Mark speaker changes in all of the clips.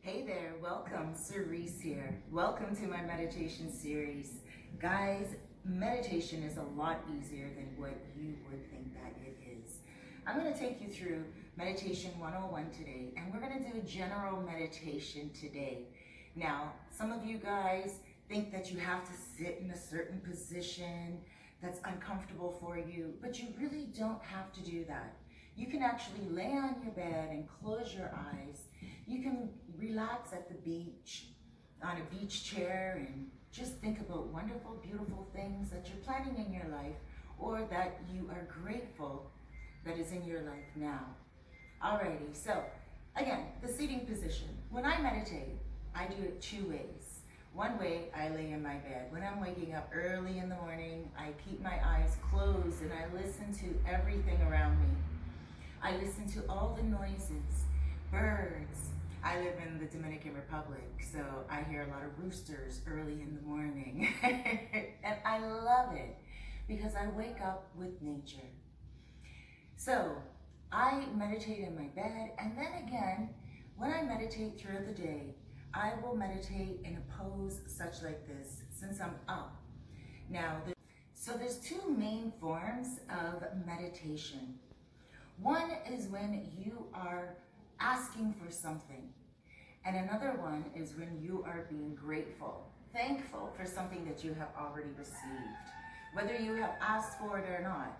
Speaker 1: Hey there, welcome, Cerise here. Welcome to my meditation series. Guys, meditation is a lot easier than what you would think that it is. I'm going to take you through Meditation 101 today, and we're going to do a general meditation today. Now, some of you guys think that you have to sit in a certain position that's uncomfortable for you, but you really don't have to do that. You can actually lay on your bed and close your eyes. You can relax at the beach, on a beach chair, and just think about wonderful, beautiful things that you're planning in your life or that you are grateful that is in your life now. Alrighty, so again, the seating position. When I meditate, I do it two ways. One way, I lay in my bed. When I'm waking up early in the morning, I keep my eyes closed and I listen to everything around me. I listen to all the noises, birds. I live in the Dominican Republic, so I hear a lot of roosters early in the morning. And I love it because I wake up with nature. So I meditate in my bed, and then again, when I meditate throughout the day, I will meditate in a pose such like this since I'm up. Now, so there's two main forms of meditation. One is when you are asking for something, and another one is when you are being grateful, thankful for something that you have already received. Whether you have asked for it or not,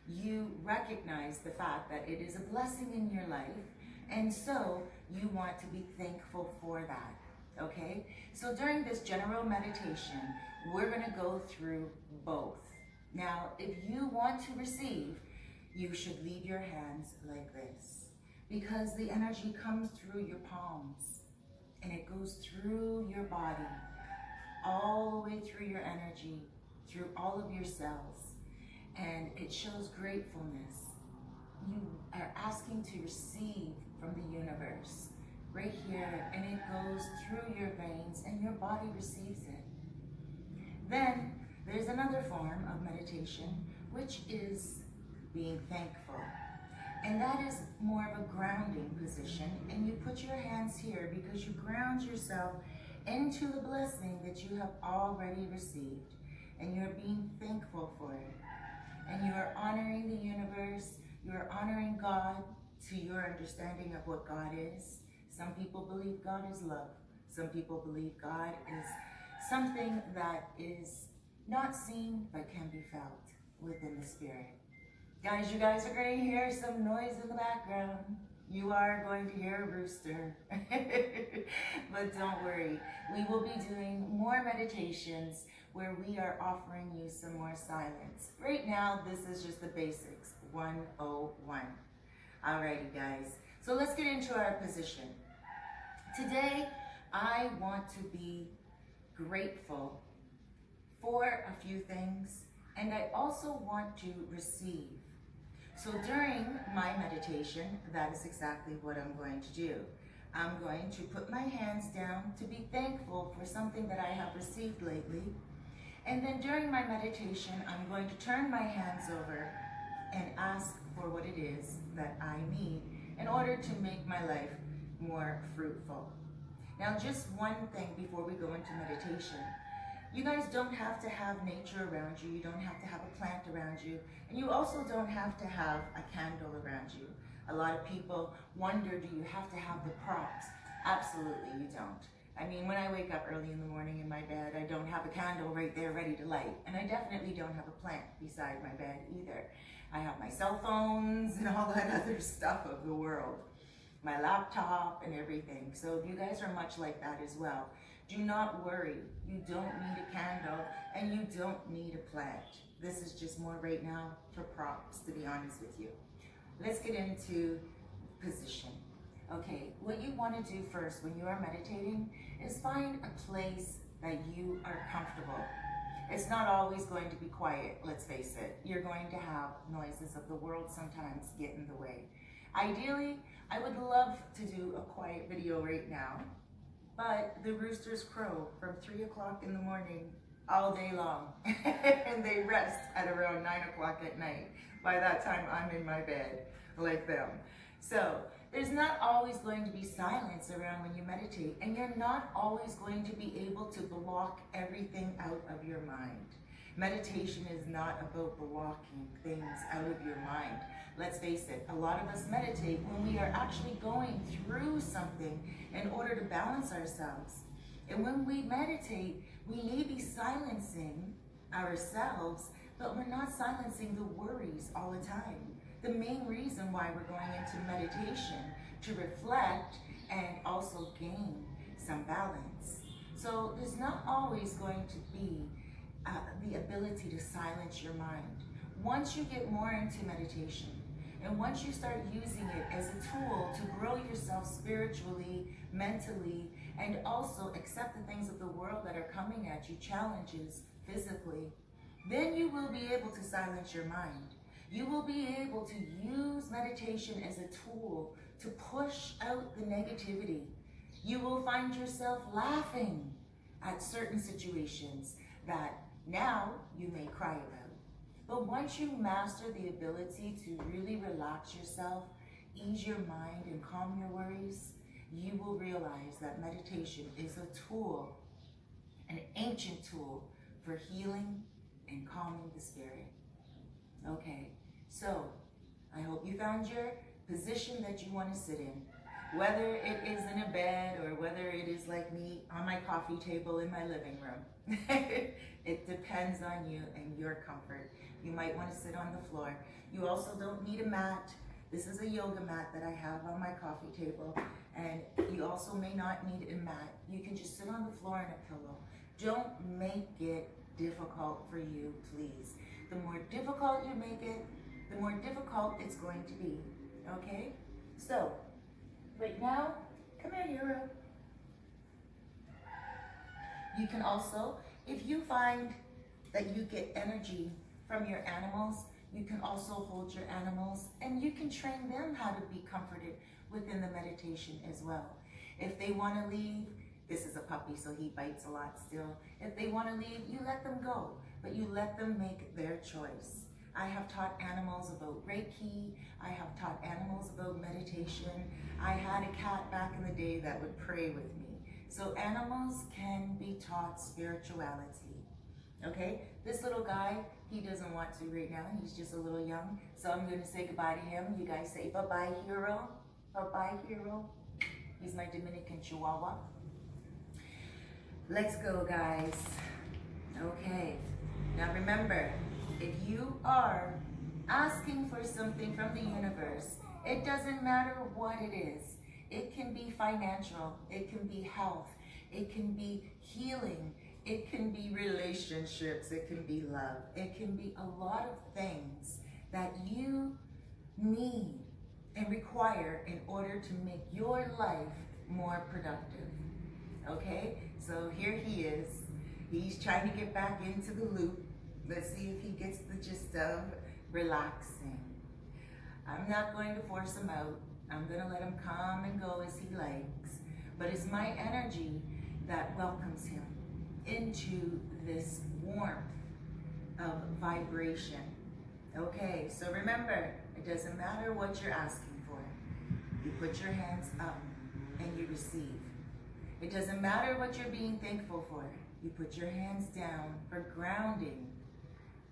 Speaker 1: you recognize the fact that it is a blessing in your life, and so you want to be thankful for that, okay? So during this general meditation, we're gonna go through both. Now, if you want to receive, you should leave your hands like this, because the energy comes through your palms and it goes through your body, all the way through your energy, through all of your cells, and it shows gratefulness. You are asking to receive from the universe right here, and it goes through your veins and your body receives it. Then there's another form of meditation, which is being thankful. And that is more of a grounding position, and you put your hands here because you ground yourself into the blessing that you have already received, and you're being thankful for it. And you are honoring the universe, you are honoring God to your understanding of what God is. Some people believe God is love. Some people believe God is something that is not seen but can be felt within the spirit. Guys, you guys are going to hear some noise in the background. You are going to hear a rooster. But don't worry, we will be doing more meditations where we are offering you some more silence. Right now, this is just the basics, 101. Alrighty, guys. So let's get into our position. Today, I want to be grateful for a few things, and I also want to receive. So during my meditation, that is exactly what I'm going to do. I'm going to put my hands down to be thankful for something that I have received lately. And then during my meditation, I'm going to turn my hands over and ask for what it is that I need in order to make my life more fruitful. Now, just one thing before we go into meditation. You guys don't have to have nature around you. You don't have to have a plant around you. And you also don't have to have a candle around you. A lot of people wonder, do you have to have the props? Absolutely, you don't. I mean, when I wake up early in the morning in my bed, I don't have a candle right there ready to light. And I definitely don't have a plant beside my bed either. I have my cell phones and all that other stuff of the world. My laptop and everything. So if you guys are much like that as well, do not worry. You don't need a candle and you don't need a plant. This is just more right now for props, to be honest with you. Let's get into position. Okay, what you want to do first when you are meditating is find a place that you are comfortable. It's not always going to be quiet, let's face it. You're going to have noises of the world sometimes get in the way. Ideally, I would love to do a quiet video right now, but the roosters crow from 3 o'clock in the morning all day long, and they rest at around 9 o'clock at night. By that time, I'm in my bed like them. So There's not always going to be silence around when you meditate, and you're not always going to be able to block everything out of your mind. Meditation is not about blocking things out of your mind. Let's face it, a lot of us meditate when we are actually going through something in order to balance ourselves. And when we meditate, we may be silencing ourselves, but we're not silencing the worries all the time. The main reason why we're going into meditation to reflect and also gain some balance. So there's not always going to be the ability to silence your mind. Once you get more into meditation, and once you start using it as a tool to grow yourself spiritually, mentally, and also accept the things of the world that are coming at you, challenges physically, then you will be able to silence your mind. You will be able to use meditation as a tool to push out the negativity. You will find yourself laughing at certain situations that now you may cry about. But once you master the ability to really relax yourself, ease your mind, and calm your worries, you will realize that meditation is a tool, an ancient tool for healing and calming the spirit. Okay, so I hope you found your position that you want to sit in. Whether it is in a bed or whether it is like me on my coffee table in my living room. It depends on you and your comfort. You might want to sit on the floor. You also don't need a mat. This is a yoga mat that I have on my coffee table. And you also may not need a mat. You can just sit on the floor and a pillow. Don't make it difficult for you, please. The more difficult you make it, the more difficult it's going to be, okay? So, right now, come here, hero. You can also, if you find that you get energy from your animals, you can also hold your animals and you can train them how to be comforted within the meditation as well. If they want to leave, this is a puppy, so he bites a lot still. If they want to leave, you let them go, but you let them make their choice. I have taught animals about Reiki. I have taught animals about meditation. I had a cat back in the day that would pray with me. So animals can be taught spirituality. Okay, this little guy, he doesn't want to right now. He's just a little young. So I'm going to say goodbye to him. You guys say bye-bye, hero. Bye-bye, hero. He's my Dominican Chihuahua. Let's go, guys. Okay, now remember, if you are asking for something from the universe, it doesn't matter what it is. It can be financial, it can be health, it can be healing, it can be relationships, it can be love, it can be a lot of things that you need and require in order to make your life more productive. Okay, so here he is. He's trying to get back into the loop. Let's see if he gets the gist of relaxing. I'm not going to force him out. I'm going to let him come and go as he likes. But it's my energy that welcomes him into this warmth of vibration. Okay, so remember, it doesn't matter what you're asking for. You put your hands up and you receive. It doesn't matter what you're being thankful for. You put your hands down for grounding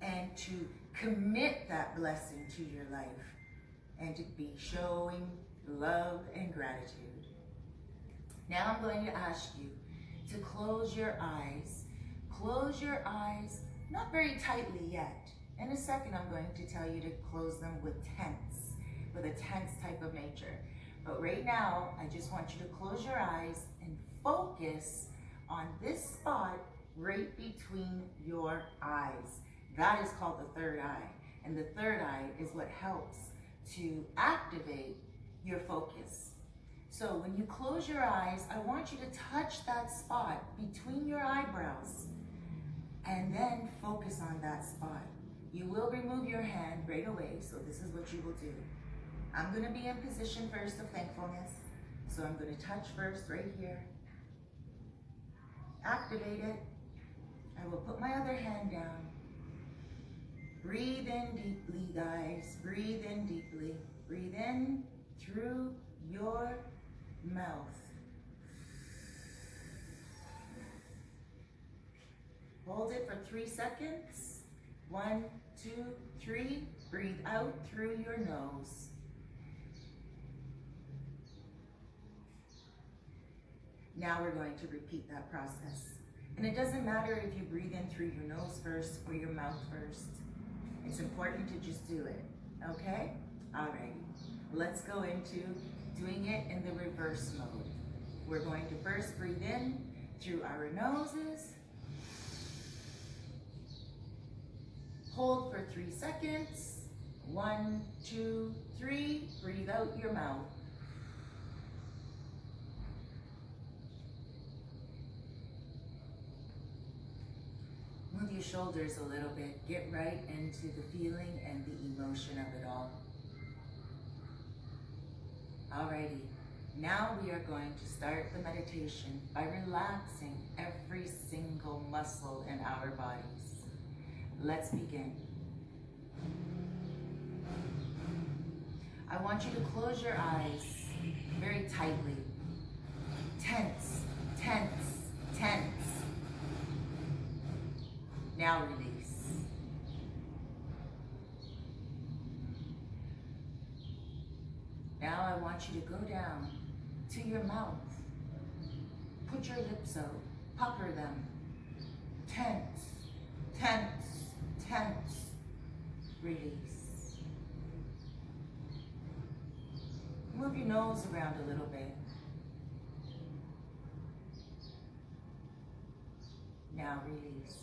Speaker 1: and to commit that blessing to your life and to be showing love and gratitude. Now I'm going to ask you to close your eyes. Close your eyes, not very tightly yet. In a second, I'm going to tell you to close them with a tense type of nature. But right now, I just want you to close your eyes and focus on this spot right between your eyes. That is called the third eye. And the third eye is what helps to activate your focus. So when you close your eyes, I want you to touch that spot between your eyebrows and then focus on that spot. You will remove your hand right away, so this is what you will do. I'm going to be in position first of thankfulness. So I'm going to touch first right here. Activate it. I will put my other hand down. Breathe in deeply, guys. Breathe in deeply. Breathe in through your mouth. Hold it for 3 seconds. 1, 2, 3. Breathe out through your nose. Now we're going to repeat that process. And it doesn't matter if you breathe in through your nose first or your mouth first. It's important to just do it, okay? Alrighty, let's go into doing it in the reverse mode. We're going to first breathe in through our noses. Hold for 3 seconds. 1, 2, 3. Breathe out your mouth. Move your shoulders a little bit. Get right into the feeling and the emotion of it all. Alrighty, now we are going to start the meditation by relaxing every single muscle in our bodies. Let's begin. I want you to close your eyes very tightly. Tense, tense, tense. Now release. Now I want you to go down to your mouth. Put your lips out, pucker them. Tense, tense, tense. Release. Move your nose around a little bit. Now release.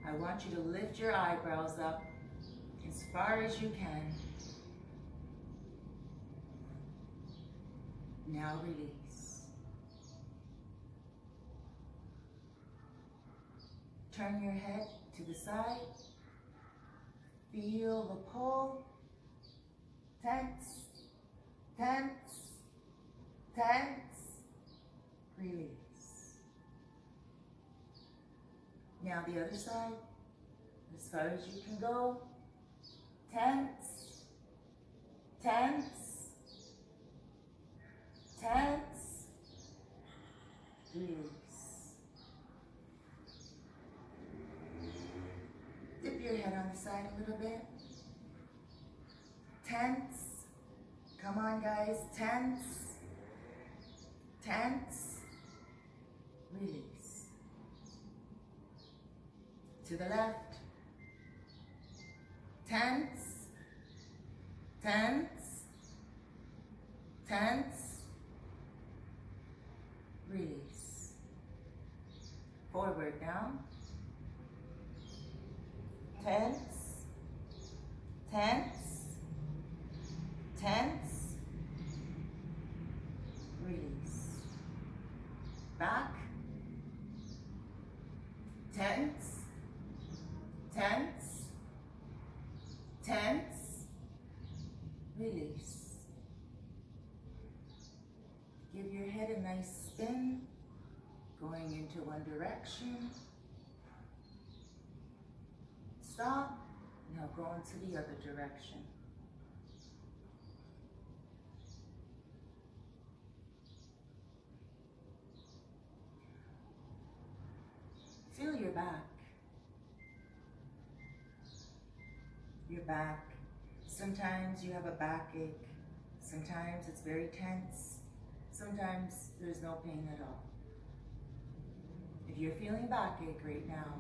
Speaker 1: I want you to lift your eyebrows up as far as you can. Now release. Turn your head to the side. Feel the pull. Tense, tense, tense. Release. Now the other side, as far as you can go. Tense, tense, tense. Release. Dip your head on the side a little bit. Tense. Come on, guys. Tense, tense. Release. To the left. Tense, tense, tense. Release. Forward now. Tense, tense, tense. Release. Back. Tense, tense, tense. Release. Give your head a nice spin, going into one direction. Stop. Now go into the other direction. Feel your back. Your back. Sometimes you have a backache. Sometimes it's very tense. Sometimes there's no pain at all. If you're feeling backache right now,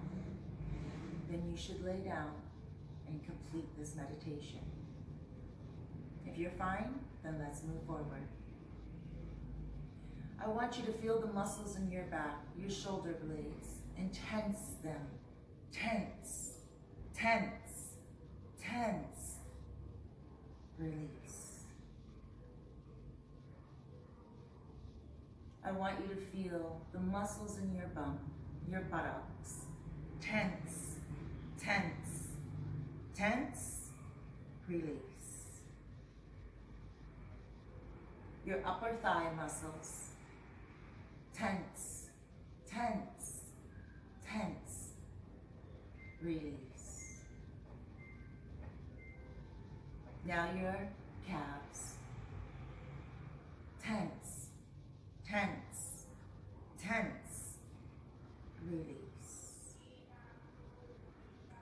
Speaker 1: then you should lay down and complete this meditation. If you're fine, then let's move forward. I want you to feel the muscles in your back, your shoulder blades, and tense them. Tense, tense, tense. Release. I want you to feel the muscles in your bum, your buttocks. Tense, tense, tense. Release. Your upper thigh muscles. Tense, tense, tense. Release. Now your calves. Tense, tense, tense. Release.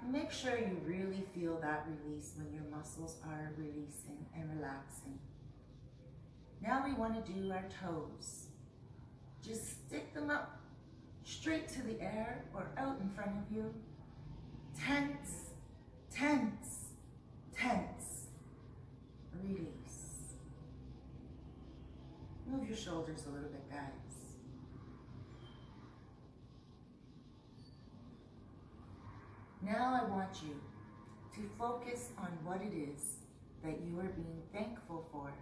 Speaker 1: Make sure you really feel that release when your muscles are releasing and relaxing. Now we want to do our toes. Just stick them up straight to the air or out in front of you. Tense, tense, tense. Release. Move your shoulders a little bit, guys. Now I want you to focus on what it is that you are being thankful for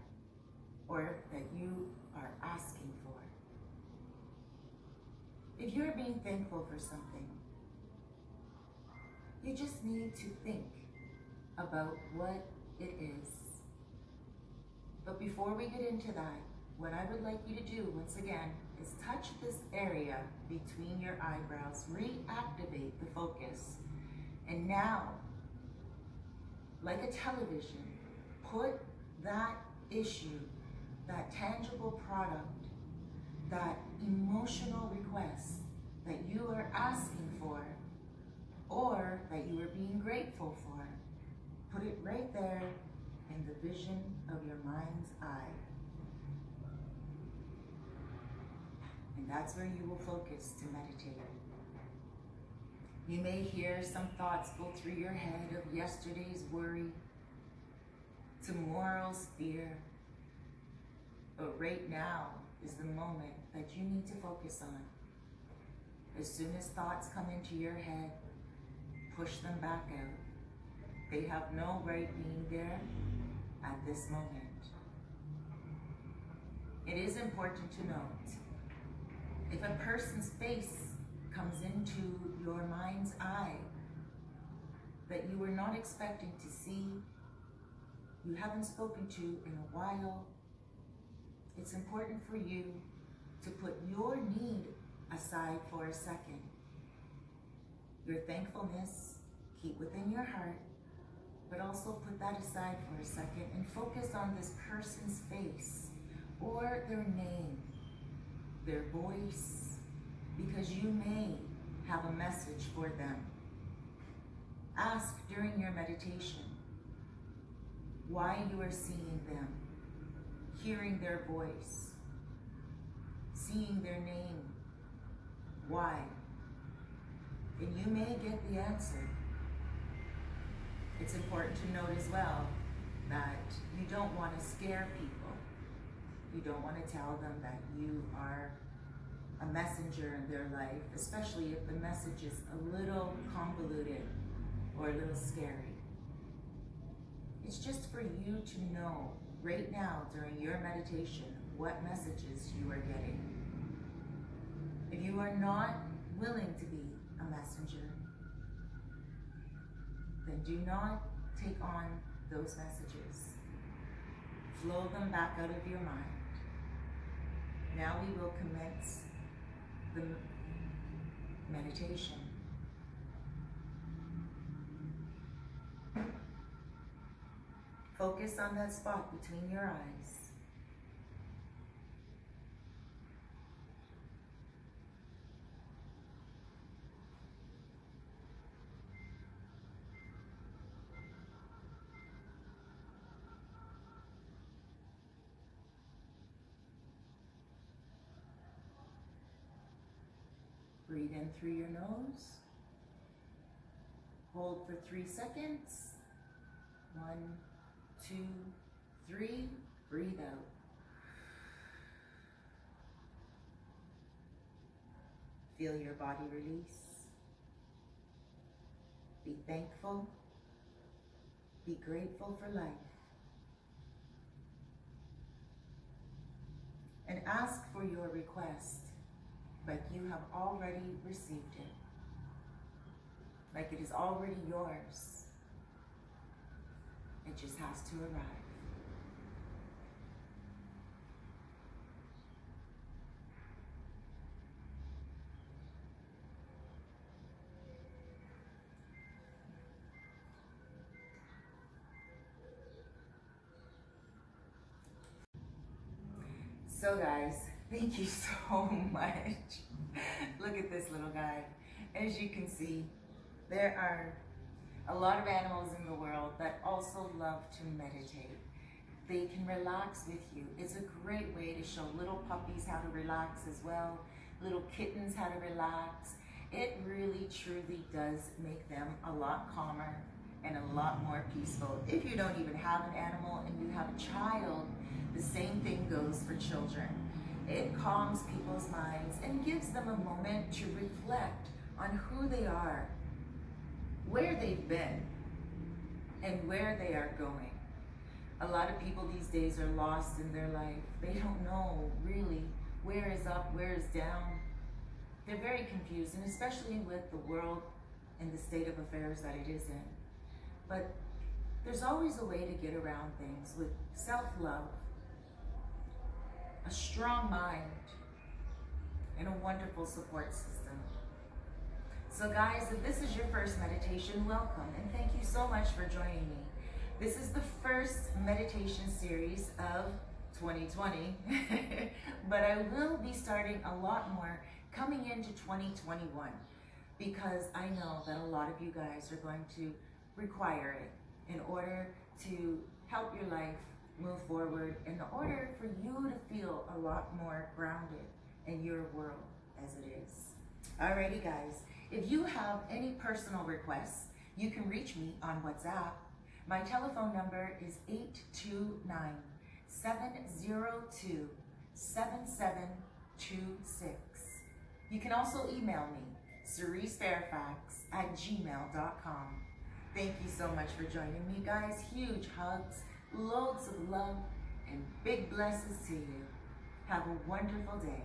Speaker 1: or that you are asking for. If you're being thankful for something, you just need to think about what it is. But before we get into that, what I would like you to do, once again, is touch this area between your eyebrows, reactivate the focus. And now, like a television, put that issue, that tangible product, that emotional request that you are asking for or that you are being grateful for, put it right there in the vision of your mind's eye. And that's where you will focus to meditate. You may hear some thoughts go through your head of yesterday's worry, tomorrow's fear, but right now is the moment that you need to focus on. As soon as thoughts come into your head, push them back out. They have no right being there at this moment. It is important to note, if a person's face comes into your mind's eye that you were not expecting to see, you haven't spoken to in a while, it's important for you to put your need aside for a second. Your thankfulness, keep within your heart, but also put that aside for a second and focus on this person's face or their name, their voice, because you may have a message for them. Ask during your meditation why you are seeing them, hearing their voice, seeing their name. Why? And you may get the answer. It's important to note as well that you don't want to scare people. You don't want to tell them that you are a messenger in their life, especially if the message is a little convoluted or a little scary. It's just for you to know right now during your meditation what messages you are getting. If you are not willing to be a messenger, then do not take on those messages. Flow them back out of your mind. Now we will commence the meditation. Focus on that spot between your eyes. Breathe in through your nose. Hold for 3 seconds. 1, 2, 3. Breathe out. Feel your body release. Be thankful. Be grateful for life. And ask for your request like you have already received it, like it is already yours. It just has to arrive. So guys, thank you so much. Look at this little guy. As you can see, there are a lot of animals in the world that also love to meditate. They can relax with you. It's a great way to show little puppies how to relax as well, little kittens how to relax. It really truly does make them a lot calmer and a lot more peaceful. If you don't even have an animal and you have a child, the same thing goes for children. It calms people's minds and gives them a moment to reflect on who they are, where they've been, and where they are going. A lot of people these days are lost in their life. They don't know really where is up, where is down. They're very confused, and especially with the world and the state of affairs that it is in. But there's always a way to get around things with self-love, a strong mind, and a wonderful support system. So guys, if this is your first meditation, welcome, and thank you so much for joining me. This is the first meditation series of 2020, but I will be starting a lot more coming into 2021 because I know that a lot of you guys are going to require it in order to help your life move forward, in order for you to feel a lot more grounded in your world as it is. Alrighty guys, if you have any personal requests, you can reach me on WhatsApp. My telephone number is 829-702-7726. You can also email me, cerisefairfax@gmail.com. Thank you so much for joining me, guys. Huge hugs, loads of love, and big blessings to you. Have a wonderful day.